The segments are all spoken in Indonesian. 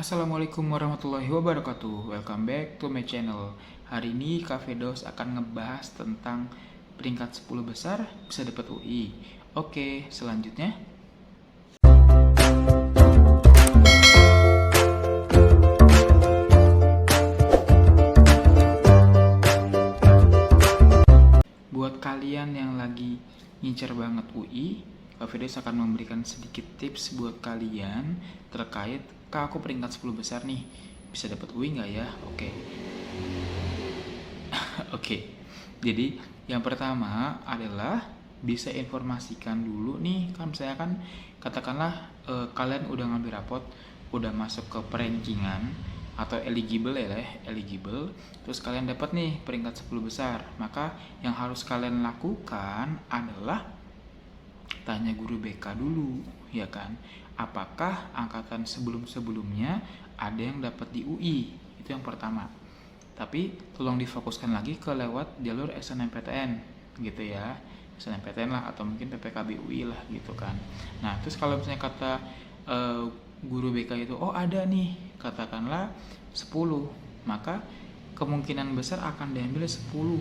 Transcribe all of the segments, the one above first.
Assalamualaikum warahmatullahi wabarakatuh. Welcome back to my channel. Hari ini Kak Firdaus akan ngebahas tentang peringkat 10 besar bisa dapat UI. Oke, selanjutnya. Buat kalian yang lagi ngincer banget UI, Kak Firdaus akan memberikan sedikit tips buat kalian terkait Kak, aku peringkat 10 besar nih, bisa dapat UI nggak ya? Oke. Oke. Jadi yang pertama adalah bisa informasikan dulu nih, kan saya kan katakanlah kalian udah ngambil rapot, udah masuk ke perankingan atau eligible ya, eligible. Terus kalian dapat nih peringkat 10 besar. Maka yang harus kalian lakukan adalah tanya guru BK dulu, ya kan? Apakah angkatan sebelum-sebelumnya ada yang dapat di UI? Itu yang pertama. Tapi tolong difokuskan lagi ke lewat jalur SNMPTN gitu ya. SNMPTN lah atau mungkin PPKB UI lah gitu kan. Nah, terus kalau misalnya kata guru BK itu, oh ada nih, katakanlah 10, maka kemungkinan besar akan diambil 10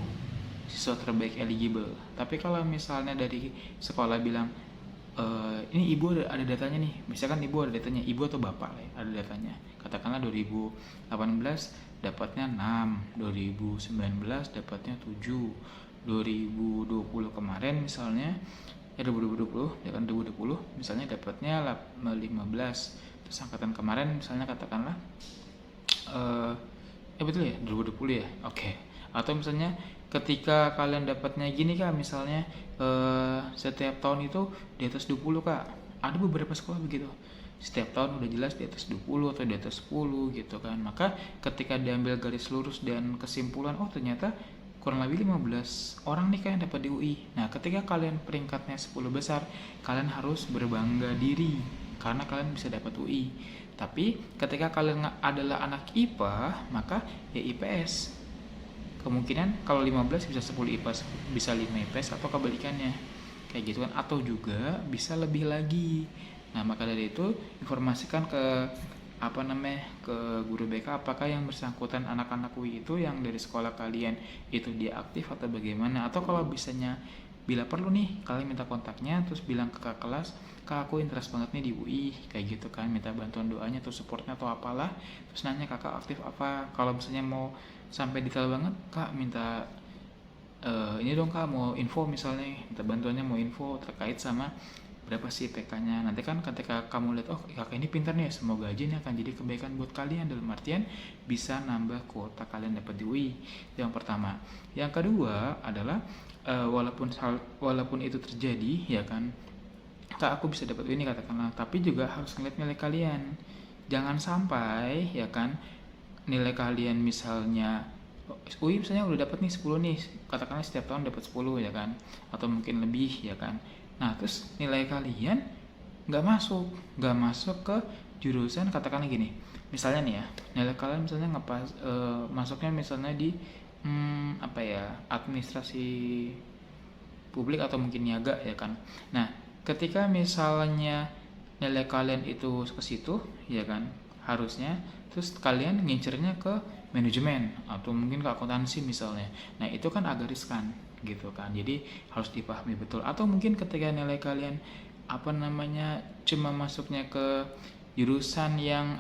siswa terbaik eligible. Tapi kalau misalnya dari sekolah bilang ini ibu ada datanya nih, misalkan ibu ada datanya, ibu atau bapak ya, ada datanya, katakanlah 2018 dapatnya 6, 2019 dapatnya 7, 2020 kemarin misalnya 2020 ya kan, 2020 misalnya dapatnya 15, terus angkatan kemarin misalnya katakanlah betul ya 2020 ya, oke. Atau misalnya ketika kalian dapatnya gini kak, misalnya setiap tahun itu di atas 20 kak, ada beberapa sekolah begitu, setiap tahun udah jelas di atas 20 atau di atas 10 gitu kan. Maka ketika diambil garis lurus dan kesimpulan, oh ternyata kurang lebih 15 orang nih yang dapat di UI. Nah ketika kalian peringkatnya 10 besar, kalian harus berbangga diri karena kalian bisa dapat UI. Tapi ketika kalian adalah anak IPA, maka ya IPS. Kemungkinan kalau 15 bisa 10 IPS, bisa 5 IPS atau kebalikannya. Kayak gitu kan, atau juga bisa lebih lagi. Nah, maka dari itu informasikan ke ke guru BK apakah yang bersangkutan anak-anak UI itu yang dari sekolah kalian itu dia aktif atau bagaimana, atau kalau bisanya bila perlu nih kalian minta kontaknya, terus bilang ke kakak kelas, kak aku interest banget nih di UI, kayak gitu kan, minta bantuan doanya atau supportnya atau apalah, terus nanya kakak aktif apa. Kalau misalnya mau sampai detail banget, kak minta ini dong kak, mau info misalnya, minta bantuannya, mau info terkait sama berapa sih PK-nya. Nanti kan ketika kamu lihat, oh kakak ini pintar nih, semoga aja ini akan jadi kebaikan buat kalian, dalam artian bisa nambah kuota kalian dapat di UI. Itu yang pertama. Yang kedua adalah walaupun itu terjadi ya kan, kak aku bisa dapat ini katakanlah, tapi juga harus ngeliat nilai kalian. Jangan sampai ya kan nilai kalian misalnya UI misalnya udah dapat nih 10 nih, katakanlah setiap tahun dapat 10 ya kan, atau mungkin lebih ya kan. Nah terus nilai kalian nggak masuk ke jurusan, katakanlah gini, misalnya nih ya, nilai kalian misalnya masuknya misalnya di administrasi publik atau mungkin niaga ya kan. Nah ketika misalnya nilai kalian itu ke situ ya kan, harusnya terus kalian ngincernya ke manajemen atau mungkin ke akuntansi misalnya. Nah itu kan agak riskan gitu kan, jadi harus dipahami betul. Atau mungkin ketika nilai kalian cuma masuknya ke jurusan yang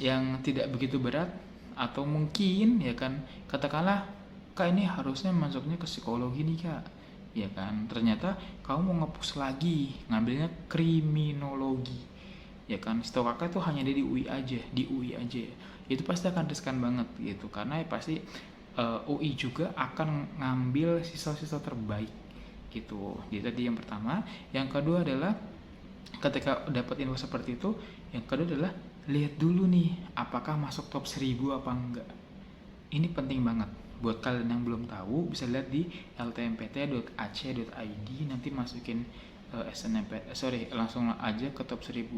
yang tidak begitu berat, atau mungkin ya kan katakanlah kak ini harusnya masuknya ke psikologi nih kak ya kan, ternyata kamu mau ngepus lagi ngambilnya kriminologi ya kan, setahu kakak tuh hanya ada di UI aja, itu pasti akan riskan banget gitu, karena pasti UI juga akan ngambil siswa-siswa terbaik gitu. Jadi tadi yang pertama. Yang kedua adalah ketika dapat info seperti itu, yang kedua adalah lihat dulu nih apakah masuk top 1000 apa enggak. Ini penting banget buat kalian yang belum tahu, bisa lihat di ltmpt.ac.id, nanti masukin langsung aja ke top 1000.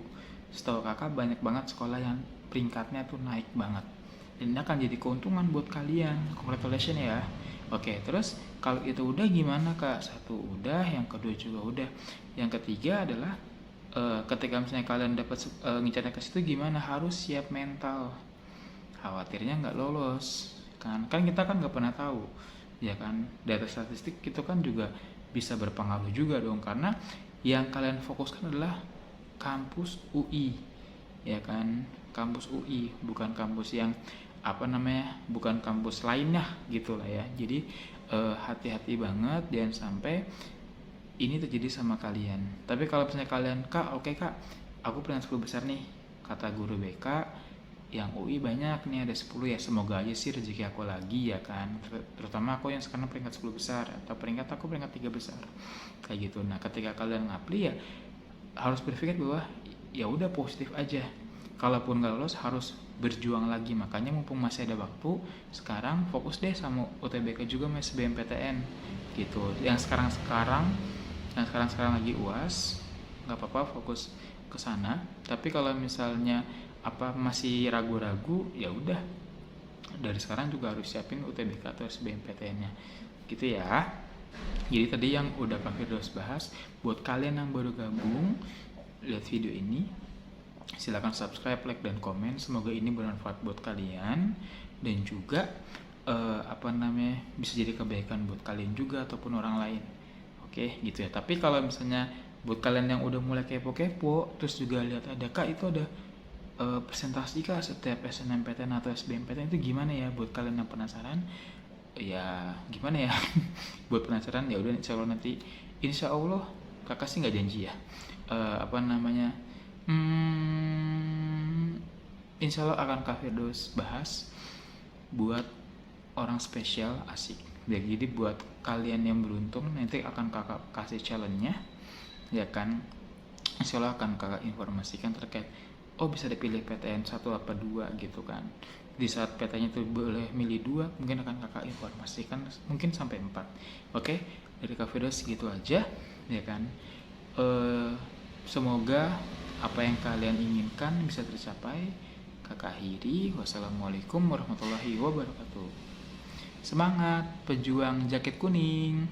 Setahu kakak banyak banget sekolah yang peringkatnya tuh naik banget, dan ini akan jadi keuntungan buat kalian. Congratulations ya. Oke, terus kalau itu udah gimana kak? Satu udah, yang kedua juga udah. Yang ketiga adalah ketika misalnya kalian dapat ngincar ke situ gimana, harus siap mental, khawatirnya nggak lolos kan kita kan nggak pernah tahu ya kan. Data statistik itu kan juga bisa berpengaruh juga dong, karena yang kalian fokuskan adalah kampus UI ya kan, kampus UI, bukan kampus yang bukan kampus lainnya gitu lah ya. Jadi hati-hati banget jangan sampai ini terjadi sama kalian. Tapi kalau misalnya kalian, kak, oke kak, aku peringkat 10 besar nih, kata guru BK, yang UI banyak nih, ada 10 ya, semoga aja sih rezeki aku lagi ya kan. Terutama aku yang sekarang peringkat 10 besar, atau aku peringkat 3 besar, kayak gitu. Nah ketika kalian ngapli ya harus berpikir bahwa ya udah positif aja, kalaupun nggak lolos harus berjuang lagi. Makanya mumpung masih ada waktu, sekarang fokus deh sama UTBK juga, mas SBMPTN gitu. Yang sekarang lagi UAS, nggak apa-apa, fokus ke sana. Tapi kalau misalnya masih ragu-ragu, ya udah dari sekarang juga harus siapin UTBK atau SBMPTN-nya gitu ya. Jadi tadi yang udah Kak Firdaus bahas, buat kalian yang baru gabung lihat video ini, silakan subscribe, like, dan komen. Semoga ini bermanfaat buat kalian dan juga bisa jadi kebaikan buat kalian juga ataupun orang lain. Oke, gitu ya. Tapi kalau misalnya buat kalian yang udah mulai kepo-kepo, terus juga lihat ada kak itu ada presentasi kak setiap SNMPTN atau SBMPTN itu gimana ya, buat kalian yang penasaran ya gimana ya buat penasaran ya udah, insya Allah kakak sih nggak janji ya, insya Allah akan Kak Firdaus bahas buat orang spesial, asik. Jadi buat kalian yang beruntung nanti akan kakak kasih challenge-nya ya kan. Insya Allah akan kakak informasikan terkait bisa dipilih PTN 1 apa 2 gitu kan. Di saat PTN itu boleh milih 2, mungkin akan kakak informasikan mungkin sampai 4. Oke, dari Kak Firdaus segitu aja ya kan. Semoga apa yang kalian inginkan bisa tercapai. Kakak akhiri, wassalamualaikum warahmatullahi wabarakatuh. Semangat pejuang jaket kuning.